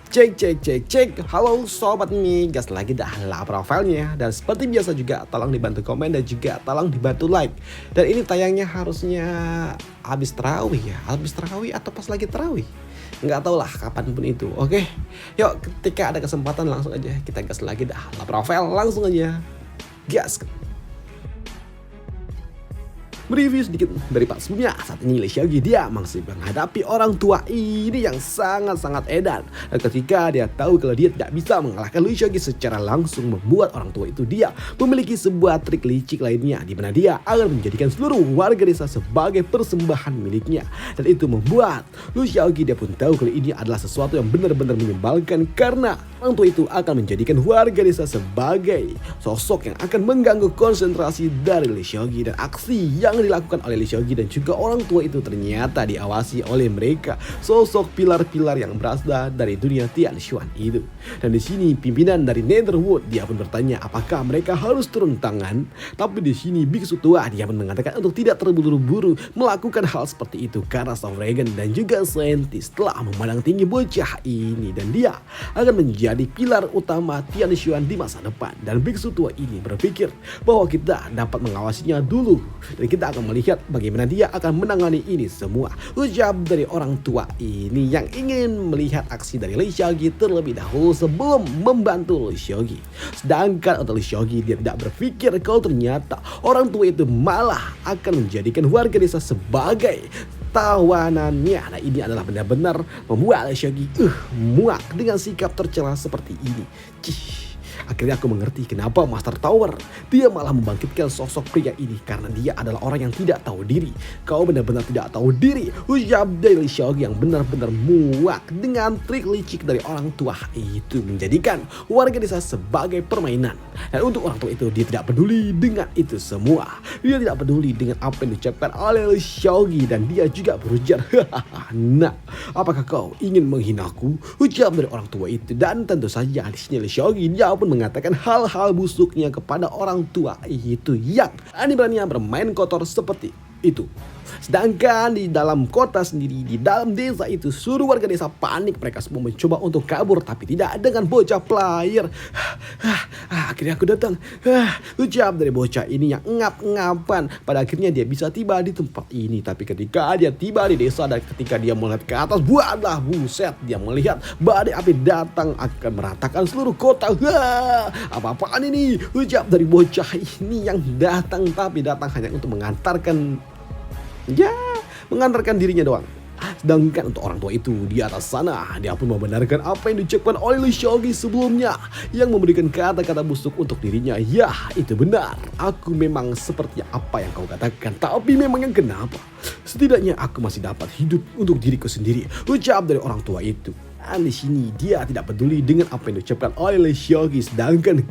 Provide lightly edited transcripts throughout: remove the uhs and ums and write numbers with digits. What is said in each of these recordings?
Cek cek cek cek. Halo sobat migas, lagi dah lah profilnya. Dan seperti biasa juga tolong dibantu komen dan juga tolong dibantu like. Dan ini tayangnya harusnya habis terawih ya, habis terawih atau pas lagi terawih, nggak tahu lah kapanpun itu. Oke, yuk ketika ada kesempatan langsung aja kita gas lagi dah lah profil, langsung aja gas. Mereview sedikit dari part sebelumnya. Saat ini Lee Seok-gi dia masih menghadapi orang tua ini yang sangat-sangat edan. Dan ketika dia tahu kalau dia tidak bisa mengalahkan Lee Seok-gi secara langsung, membuat orang tua itu dia memiliki sebuah trik licik lainnya di mana dia akan menjadikan seluruh warga desa sebagai persembahan miliknya. Dan itu membuat Lee Seok-gi dia pun tahu kalau ini adalah sesuatu yang benar-benar menyebalkan, karena orang tua itu akan menjadikan warga desa sebagai sosok yang akan mengganggu konsentrasi dari Lee Seok-gi. Dan aksi yang dilakukan oleh Lee Seok-gi dan juga orang tua itu ternyata diawasi oleh mereka, sosok pilar-pilar yang berasal dari dunia Tian Xuan itu. Dan di sini pimpinan dari Netherwood dia pun bertanya apakah mereka harus turun tangan. Tapi di sini biksu tua dia pun mengatakan untuk tidak terburu-buru melakukan hal seperti itu, karena Regan dan juga saintis telah memandang tinggi bocah ini dan dia akan menjadi pilar utama Tian Xuan di masa depan. Dan biksu tua ini berpikir bahwa kita dapat mengawasinya dulu dan kita akan melihat bagaimana dia akan menangani ini semua. Ucap dari orang tua ini yang ingin melihat aksi dari Lee Seok-gi terlebih dahulu sebelum membantu Lee Seok-gi. Sedangkan untuk Lee Seok-gi dia tidak berpikir kalau ternyata orang tua itu malah akan menjadikan warga desa sebagai tawanannya. Nah, ini adalah benar-benar membuat Lee Seok-gi muak dengan sikap tercela seperti ini. Akhirnya aku mengerti kenapa Master Tower dia malah membangkitkan sosok pria ini, karena dia adalah orang yang tidak tahu diri. Kau benar-benar tidak tahu diri, ucap dari Lee Seok-gi yang benar-benar muak dengan trik licik dari orang tua itu, menjadikan warga desa sebagai permainan. Dan untuk orang tua itu dia tidak peduli dengan itu semua. Dia tidak peduli dengan apa yang diucapkan oleh Lee Seok-gi dan dia juga berujar, nah, apakah kau ingin menghinaku? Ucap dari orang tua itu. Dan tentu saja di sini Lee Seok-gi dia pun mengatakan hal-hal busuknya kepada orang tua itu yang berani-beraninya bermain kotor seperti itu. Sedangkan di dalam kota sendiri, di dalam desa itu, seluruh warga desa panik. Mereka semua mencoba untuk kabur, tapi tidak dengan bocah player. Akhirnya aku datang. Ucap dari bocah ini yang ngap-ngapan. Pada akhirnya dia bisa tiba di tempat ini. Tapi ketika dia tiba di desa dan ketika dia melihat ke atas, buatlah buset, dia melihat badai api datang akan meratakan seluruh kota. Apa-apaan ini? Ucap dari bocah ini yang datang, tapi datang hanya untuk mengantarkan dirinya doang. Sedangkan untuk orang tua itu di atas sana, dia pun membenarkan apa yang diucapkan oleh Lee Seok-gi sebelumnya yang memberikan kata-kata busuk untuk dirinya. Ya, itu benar. Aku memang seperti apa yang kau katakan, tapi memangnya kenapa? Setidaknya aku masih dapat hidup untuk diriku sendiri, ucap dari orang tua itu. Dan di sini dia tidak peduli dengan apa yang diucapkan oleh Lee Seok-gi, sedangkan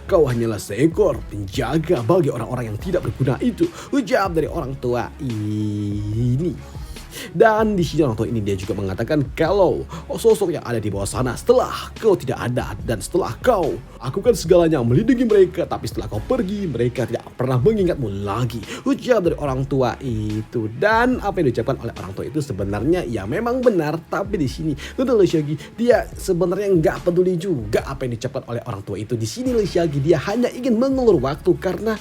kau hanyalah seekor penjaga bagi orang-orang yang tidak berguna itu, ucap dari orang tua ini. Dan di sini orang tua ini dia juga mengatakan kalau sosok yang ada di bawah sana setelah kau tidak ada dan setelah kau lakukan segalanya melindungi mereka, tapi setelah kau pergi mereka tidak pernah mengingatmu lagi, ucap dari orang tua itu. Dan apa yang diucapkan oleh orang tua itu sebenarnya ya memang benar, tapi di sini untuk Lee Seok-gi dia sebenarnya nggak peduli juga apa yang diucapkan oleh orang tua itu. Di sini Lee Seok-gi dia hanya ingin mengulur waktu, karena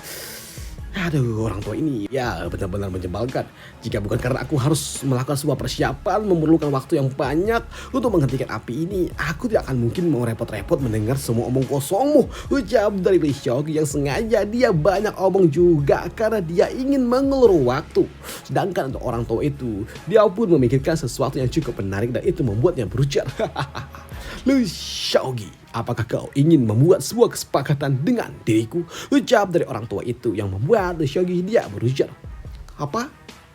orang tua ini ya benar-benar menjebalkan. Jika bukan karena aku harus melakukan sebuah persiapan memerlukan waktu yang banyak untuk menghentikan api ini, aku tidak akan mungkin mau repot-repot mendengar semua omong kosongmu, ucap dari Lee Seok-gi yang sengaja dia banyak omong juga karena dia ingin mengulur waktu. Sedangkan untuk orang tua itu dia pun memikirkan sesuatu yang cukup menarik dan itu membuatnya berujar, Lee Seok-gi, apakah kau ingin membuat sebuah kesepakatan dengan diriku? Ucap dari orang tua itu yang membuat Lee Seok-gi dia berujar. Apa?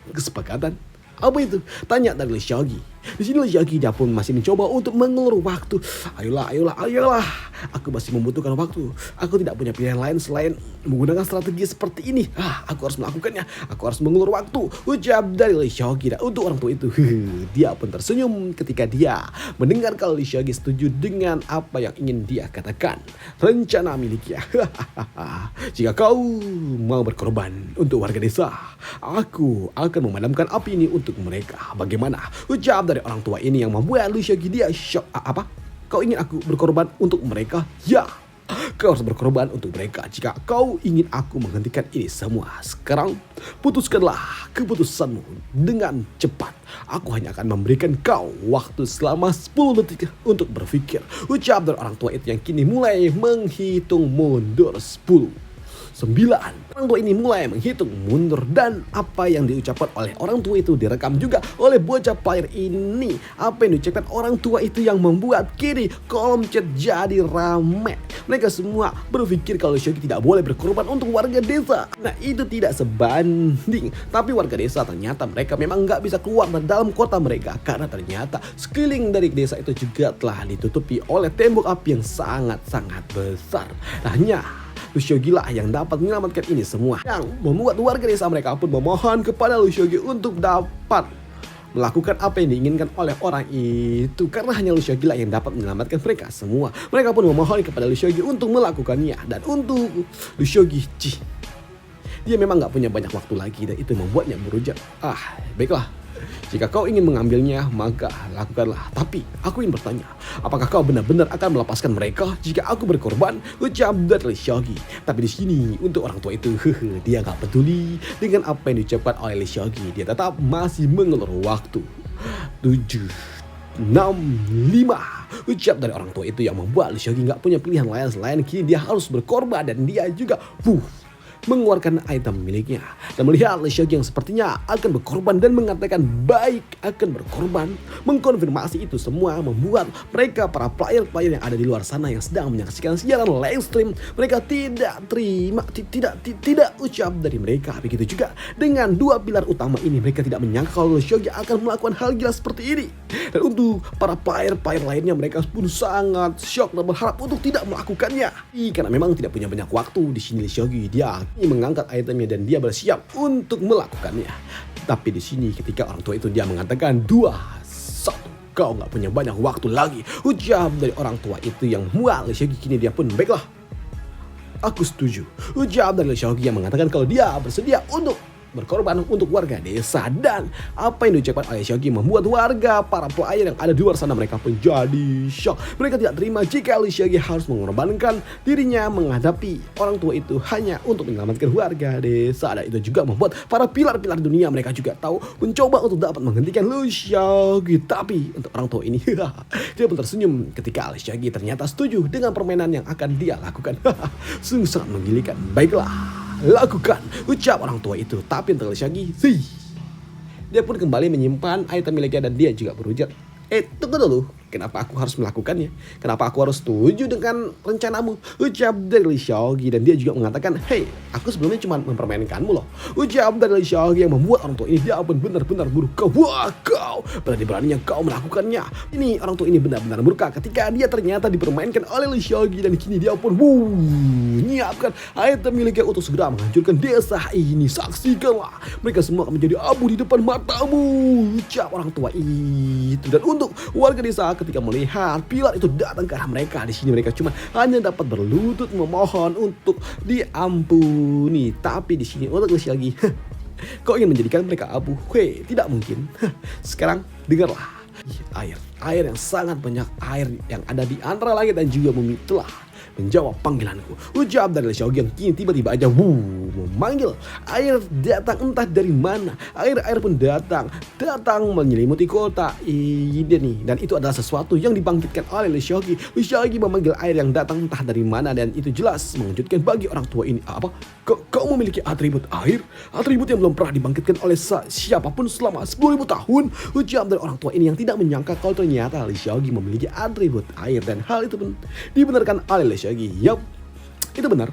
Kesepakatan? Apa itu? Tanya dari Lee Seok-gi. Di sini Lee Seok-gi dia pun masih mencoba untuk mengulur waktu. Ayolah. Aku masih membutuhkan waktu. Aku tidak punya pilihan lain selain menggunakan strategi seperti ini. Aku harus melakukannya. Aku harus mengulur waktu, ucap dari Lee Seok-gi. Dan untuk orang tua itu, dia pun tersenyum ketika dia mendengar kalau Lee Seok-gi setuju dengan apa yang ingin dia katakan. Rencana miliknya. Jika kau mau berkorban untuk warga desa, aku akan memadamkan api ini untuk mereka. Bagaimana? Ucap Ucap dari orang tua ini yang membuat Lu Xiaoqi dia shock. Apa? Kau ingin aku berkorban untuk mereka? Ya, kau harus berkorban untuk mereka jika kau ingin aku menghentikan ini semua. Sekarang putuskanlah keputusanmu dengan cepat. Aku hanya akan memberikan kau waktu selama 10 detik untuk berpikir. Ucap dari orang tua itu yang kini mulai menghitung mundur. 10, 9. Orang tua ini mulai menghitung mundur, dan apa yang diucapkan oleh orang tua itu direkam juga oleh bocah player ini. Apa yang diucapkan orang tua itu yang membuat kini kolom chat jadi rame. Mereka semua berpikir kalau Xiaoqi tidak boleh berkorban untuk warga desa. Nah, itu tidak sebanding. Tapi warga desa ternyata mereka memang nggak bisa keluar dari dalam kota mereka, karena ternyata sekeliling dari desa itu juga telah ditutupi oleh tembok api yang sangat-sangat besar. Hanya Lu Xiaoqi lah yang dapat menyelamatkan ini semua, yang membuat warga desa mereka pun memohon kepada Lu Xiaoqi untuk dapat melakukan apa yang diinginkan oleh orang itu, karena hanya Lu Xiaoqi lah yang dapat menyelamatkan mereka semua. Mereka pun memohon kepada Lu Xiaoqi untuk melakukannya, dan untuk Lu Xiaoqi, dia memang nggak punya banyak waktu lagi, dan itu membuatnya berujar, baiklah, jika kau ingin mengambilnya maka lakukanlah. Tapi aku ingin bertanya, apakah kau benar-benar akan melepaskan mereka jika aku berkorban? Ucap dari Xiaoqi. Tapi di sini untuk orang tua itu, dia nggak peduli dengan apa yang diucapkan oleh Xiaoqi. Dia tetap masih mengelur waktu. 7, 6, 5. Ucap dari orang tua itu yang membuat Xiaoqi nggak punya pilihan lain selain kini dia harus berkorban, dan dia juga mengeluarkan item miliknya dan melihat Xiaoqi yang sepertinya akan berkorban dan mengatakan baik akan berkorban. Mengkonfirmasi itu semua membuat mereka, para player-player yang ada di luar sana yang sedang menyaksikan siaran live stream, mereka tidak terima, tidak ucap dari mereka. Begitu juga dengan dua pilar utama ini, mereka tidak menyangka kalau Xiaoqi akan melakukan hal gila seperti ini. Dan untuk para player-player lainnya, mereka pun sangat shock dan berharap untuk tidak melakukannya, karena memang tidak punya banyak waktu. Di sini Xiaoqi dia mengangkat itemnya dan dia bersiap untuk melakukannya. Tapi di sini ketika orang tua itu dia mengatakan 2, 1, kau nggak punya banyak waktu lagi. Ucap dari orang tua itu yang mual Xiaoqi, kini dia pun baiklah, aku setuju. Ucap dari Xiaoqi yang mengatakan kalau dia bersedia untuk berkorban untuk warga desa. Dan apa yang diucapkan oleh Xiaoqi membuat warga, para player yang ada di luar sana, mereka pun jadi shock. Mereka tidak terima jika Xiaoqi harus mengorbankan dirinya menghadapi orang tua itu hanya untuk menyelamatkan warga desa. Dan itu juga membuat para pilar-pilar dunia mereka juga tahu mencoba untuk dapat menghentikan Xiaoqi. Tapi untuk orang tua ini dia pun tersenyum ketika Xiaoqi ternyata setuju dengan permainan yang akan dia lakukan. Sungguh sangat menggilikan. Baiklah, lakukan, ucap orang tua itu. Tapi untuk Xiaoqi, dia pun kembali menyimpan item miliknya dan dia juga berujar, tunggu dulu, kenapa aku harus melakukannya? Kenapa aku harus setuju dengan rencanamu? Ucap dari Xiaoqi, dan dia juga mengatakan, hey, aku sebelumnya cuma mempermainkanmu loh. Ucap dari Xiaoqi yang membuat orang tua ini dia pun benar-benar murka. Wah, kau berani-beraninya kau melakukannya. Ini orang tua ini benar-benar murka ketika dia ternyata dipermainkan oleh Xiaoqi, dan kini dia pun menyiapkan item miliknya untuk segera menghancurkan desa ini. Saksikanlah, mereka semua akan menjadi abu di depan matamu. Ucap orang tua itu. Dan untuk warga desa ketika melihat pilar itu datang ke arah mereka, di sini mereka cuma hanya dapat berlutut memohon untuk diampuni. Tapi di sini untuk Xiaoqi, kau ingin menjadikan mereka abu? Tidak mungkin. Sekarang dengarlah, air yang sangat banyak, air yang ada di antara langit dan juga bumi telah menjawab panggilanku. Ucap dari Xiaoqi yang kini tiba-tiba aja memanggil. Air datang entah dari mana. Air pun datang menyelimuti kota ini nih. Dan itu adalah sesuatu yang dibangkitkan oleh Xiaoqi. Xiaoqi memanggil air yang datang entah dari mana, dan itu jelas mengejutkan bagi orang tua ini. Apa? Kau memiliki atribut air? Atribut yang belum pernah dibangkitkan oleh siapapun selama 10.000 tahun. Ucap dari orang tua ini yang tidak menyangka kalau ternyata Xiaoqi memiliki atribut air, dan hal itu pun dibenarkan oleh Xiaoqi. Yap, itu benar.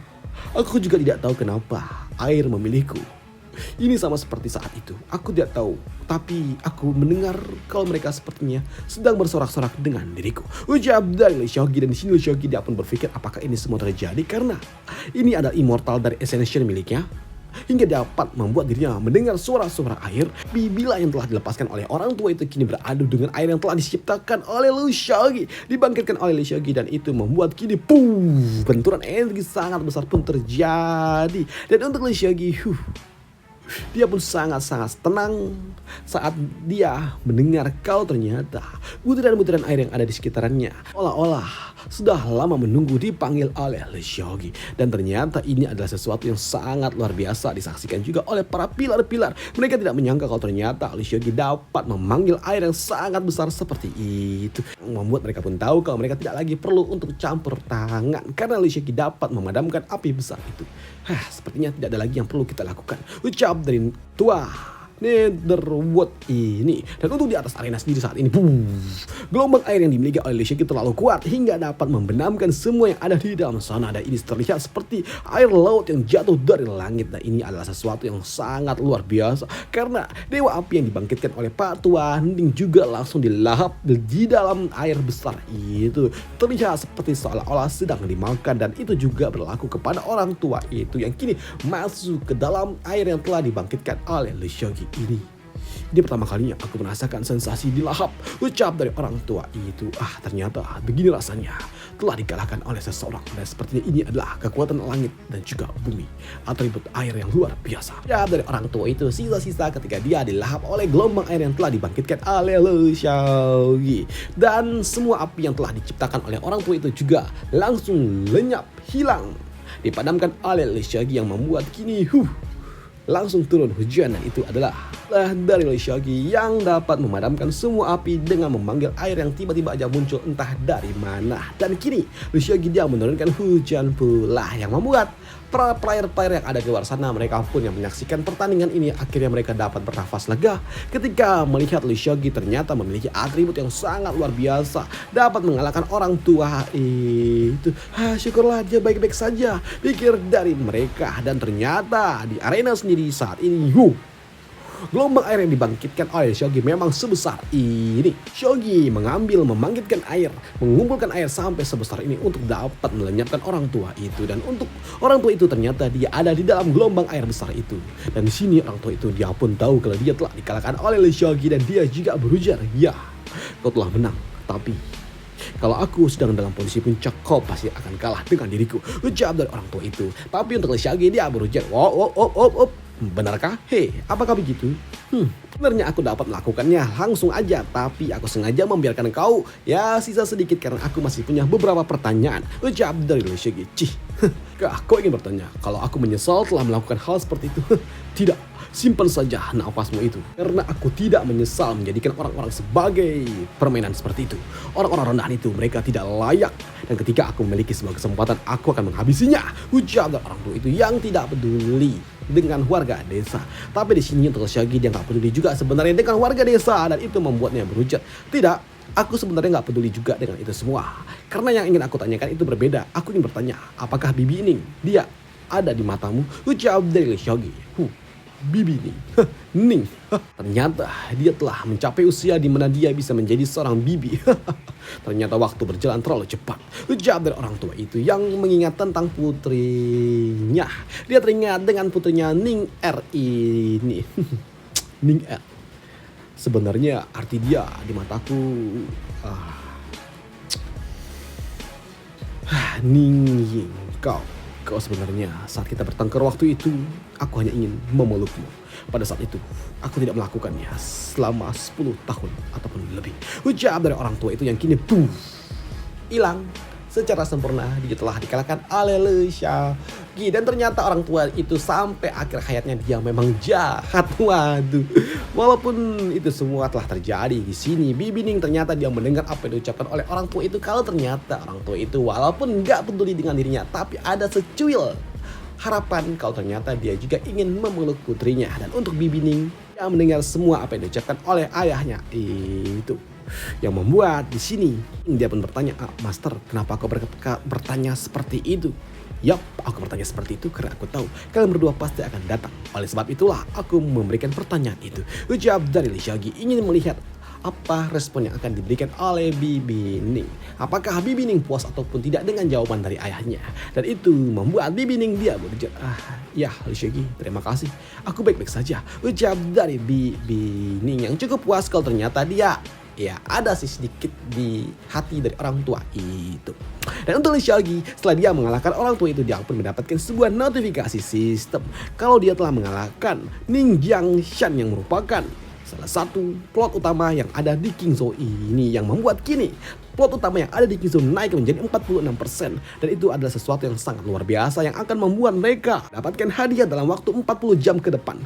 Aku juga tidak tahu kenapa air memilihku. Ini sama seperti saat itu. Aku tidak tahu, tapi aku mendengar kalau mereka sepertinya sedang bersorak-sorak dengan diriku. Ucap dari Xiaoqi, dan di sini Xiaoqi dia pun berpikir apakah ini semua terjadi karena ini adalah immortal dari Ascension miliknya, hingga dapat membuat dirinya mendengar suara-suara air. Bila yang telah dilepaskan oleh orang tua itu kini beradu dengan air yang telah diciptakan oleh Xiaoqi, dibangkitkan oleh Xiaoqi, dan itu membuat kini benturan energi sangat besar pun terjadi. Dan untuk Xiaoqi, Dia pun sangat-sangat tenang saat dia mendengar kalau ternyata butiran-butiran air yang ada di sekitarannya olah-olah sudah lama menunggu dipanggil oleh Lee Seok-gi. Dan ternyata ini adalah sesuatu yang sangat luar biasa disaksikan juga oleh para pilar-pilar. Mereka tidak menyangka kalau ternyata Lee Seok-gi dapat memanggil air yang sangat besar seperti itu. Membuat mereka pun tahu kalau mereka tidak lagi perlu untuk campur tangan karena Lee Seok-gi dapat memadamkan api besar itu. Sepertinya tidak ada lagi yang perlu kita lakukan, ucap dari tua Netherworld ini. Dan untuk di atas arena sendiri saat ini, gelombang air yang dimiliki oleh Lee Seok-gi terlalu kuat hingga dapat membenamkan semua yang ada di dalam sana. Dan ini terlihat seperti air laut yang jatuh dari langit. Dan ini adalah sesuatu yang sangat luar biasa karena dewa api yang dibangkitkan oleh Pak Tua Ning juga langsung dilahap di dalam air besar itu. Terlihat seperti seolah-olah sedang dimakan. Dan itu juga berlaku kepada orang tua itu yang kini masuk ke dalam air yang telah dibangkitkan oleh Lee Seok-gi ini. Ini pertama kalinya aku merasakan sensasi dilahap, ucap dari orang tua itu. Ternyata begini rasanya telah dikalahkan oleh seseorang. Dan sepertinya ini adalah kekuatan langit dan juga bumi, atribut air yang luar biasa. Ya, dari orang tua itu sisa-sisa ketika dia dilahap oleh gelombang air yang telah dibangkitkan oleh Lee Seok-gi. Dan semua api yang telah diciptakan oleh orang tua itu juga langsung lenyap, hilang, dipadamkan oleh Lee Seok-gi yang membuat kini langsung turun hujan. Dan itu adalah dari Lee Seok-gi yang dapat memadamkan semua api dengan memanggil air yang tiba-tiba aja muncul entah dari mana. Dan kini Lee Seok-gi dia menurunkan hujan pula yang membuat para player-player yang ada di luar sana, mereka pun yang menyaksikan pertandingan ini akhirnya mereka dapat bernafas lega ketika melihat Lee Seok-gi ternyata memiliki atribut yang sangat luar biasa, dapat mengalahkan orang tua itu. Syukurlah dia baik-baik saja, pikir dari mereka. Dan ternyata di arena sendiri saat ini gelombang air yang dibangkitkan oleh Seok-gi memang sebesar ini. Seok-gi membangkitkan air, mengumpulkan air sampai sebesar ini untuk dapat melenyapkan orang tua itu. Dan untuk orang tua itu ternyata dia ada di dalam gelombang air besar itu. Dan di sini orang tua itu dia pun tahu kalau dia telah dikalahkan oleh Lee Seok-gi. Dan dia juga berujar, ya kau telah menang, tapi kalau aku sedang dalam posisi puncak, kau pasti akan kalah dengan diriku, ucap dari orang tua itu. Tapi untuk Lee Seok-gi dia berujar, benarkah? Apakah begitu? Sebenarnya aku dapat melakukannya langsung aja, tapi aku sengaja membiarkan kau ya sisa sedikit karena aku masih punya beberapa pertanyaan, ucap dari Lee Seok-gi. Kau ingin bertanya kalau aku menyesal telah melakukan hal seperti itu? Tidak, simpan saja nafasmu itu, karena aku tidak menyesal menjadikan orang-orang sebagai permainan seperti itu. Orang-orang rendahan itu mereka tidak layak, dan ketika aku memiliki sebuah kesempatan aku akan menghabisinya, ucap dari orang tua itu yang tidak peduli dengan warga desa. Tapi di sini untuk Seok-gi dia nggak peduli juga sebenarnya dengan warga desa, dan itu membuatnya berujar, tidak, aku sebenarnya nggak peduli juga dengan itu semua. Karena yang ingin aku tanyakan itu berbeda. Aku ingin bertanya, apakah Bibi Ning dia ada di matamu? Ucap dari Lee Seok-gi. Bibi Ning. Ternyata dia telah mencapai usia di mana dia bisa menjadi seorang bibi. Ternyata waktu berjalan terlalu cepat, ucap dari orang tua itu yang mengingat tentang putrinya. Dia teringat dengan putrinya Ning Er ini. Ning Er. Sebenarnya arti dia di mataku Ning Ying, kau sebenarnya saat kita bertengkar waktu itu, aku hanya ingin memelukmu. Pada saat itu, aku tidak melakukannya selama 10 tahun ataupun lebih, ucap dari orang tua itu yang kini hilang secara sempurna. Dia telah dikalahkan oleh Lee Seok-gi. Dan ternyata orang tua itu sampai akhir hayatnya dia memang jahat. Waduh. Walaupun itu semua telah terjadi di sini, Bibi Ning ternyata dia mendengar apa yang diucapkan oleh orang tua itu. Kalau ternyata orang tua itu walaupun nggak peduli dengan dirinya, tapi ada secuil harapan kalau ternyata dia juga ingin memeluk putrinya. Dan untuk Bibi Ning yang mendengar semua apa yang diucapkan oleh ayahnya itu, yang membuat di sini dia pun bertanya, Master, kenapa kau bertanya seperti itu? Yap, aku bertanya seperti itu karena aku tahu kalian berdua pasti akan datang. Oleh sebab itulah aku memberikan pertanyaan itu, ucap dari Lee Seok-gi ingin melihat apa respon yang akan diberikan oleh Bibi Ning. Apakah Bibi Ning puas ataupun tidak dengan jawaban dari ayahnya. Dan itu membuat Bibi Ning dia berujar, ya Lee Seok-gi, terima kasih, aku baik-baik saja, ucap dari Bibi Ning yang cukup puas kalau ternyata dia ya ada sih sedikit di hati dari orang tua itu. Dan untuk Lee Xiaogi, setelah dia mengalahkan orang tua itu, dia pun mendapatkan sebuah notifikasi sistem kalau dia telah mengalahkan Ning Jiangshan yang merupakan salah satu plot utama yang ada di Kingzhou ini, yang membuat kini plot utama yang ada di Kingzhou naik menjadi 46%. Dan itu adalah sesuatu yang sangat luar biasa yang akan membuat mereka dapatkan hadiah dalam waktu 40 jam ke depan.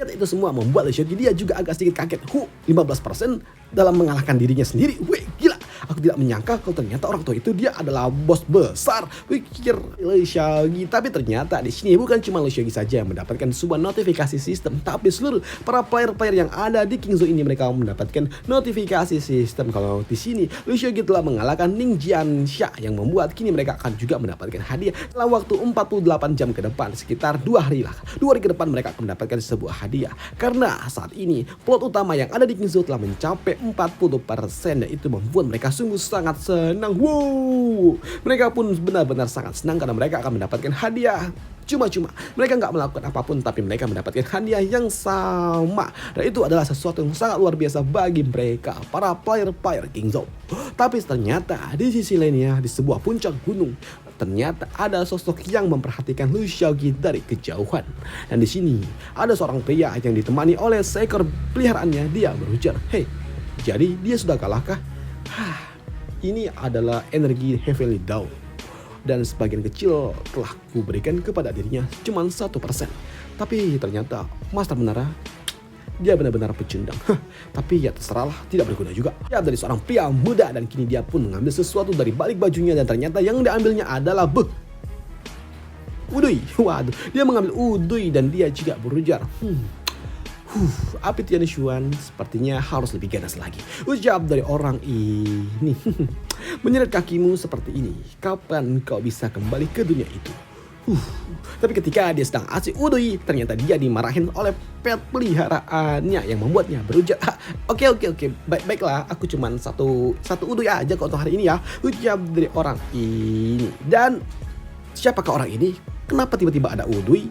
Itu semua membuat Lee Xiaogi dia juga agak sedikit kaget. 15% dalam mengalahkan dirinya sendiri. Wih, gila. Aku tidak menyangka kalau ternyata orang tua itu dia adalah bos besar. Pikir Lee Xiaogi, tapi ternyata di sini bukan cuma Lee Xiaogi saja yang mendapatkan sebuah notifikasi sistem, tapi seluruh para player-player yang ada di Kingzhou ini mereka mendapatkan notifikasi sistem kalau di sini Lee Xiaogi telah mengalahkan Ning Jianshan, yang membuat kini mereka akan juga mendapatkan hadiah dalam waktu 48 jam ke depan, sekitar 2 hari lah. 2 hari ke depan mereka akan mendapatkan sebuah hadiah. Karena saat ini plot utama yang ada di Kingzhou telah mencapai 40%, dan itu membuat mereka sungguh sangat senang. Mereka pun benar-benar sangat senang karena mereka akan mendapatkan hadiah cuma-cuma. Mereka nggak melakukan apapun, tapi mereka mendapatkan hadiah yang sama. Dan itu adalah sesuatu yang sangat luar biasa bagi mereka, para player-player Kingzhou. Tapi ternyata di sisi lainnya, di sebuah puncak gunung, ternyata ada sosok yang memperhatikan Lee Xiaogi dari kejauhan. Dan di sini ada seorang pria yang ditemani oleh seekor peliharaannya. Dia berujar, "Hei, jadi dia sudah kalahkah?" Ini adalah energi Heavenly Dawn, dan sebagian kecil telah kuberikan kepada dirinya, cuma 1%. Tapi ternyata Master Menara, dia benar-benar pecundang. Tapi ya terserahlah, tidak berguna juga. Ya, dari seorang pria muda, dan kini dia pun mengambil sesuatu dari balik bajunya, dan ternyata yang diambilnya adalah udui. Waduh, dia mengambil udui dan dia juga berujar, api Tian Xuan sepertinya harus lebih ganas lagi. Ucap dari orang ini. Menyeret kakimu seperti ini, kapan kau bisa kembali ke dunia itu? Tapi ketika dia sedang asik udui, ternyata dia dimarahin oleh pet peliharaannya yang membuatnya berujar, Oke, baiklah, aku cuman satu udui aja kok untuk hari ini ya. Ucap dari orang ini. Dan siapakah orang ini? Kenapa tiba-tiba ada udui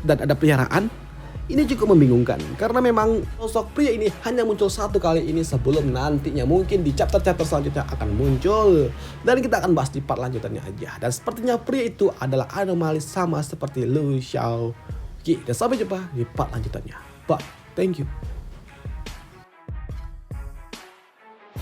dan ada peliharaan? Ini cukup membingungkan, karena memang sosok pria ini hanya muncul satu kali ini, sebelum nantinya mungkin di chapter-chapter selanjutnya akan muncul. Dan kita akan bahas di part lanjutannya aja. Dan sepertinya pria itu adalah anomali sama seperti Lee Xiaogi. Dan sampai jumpa di part lanjutannya. Bye, thank you.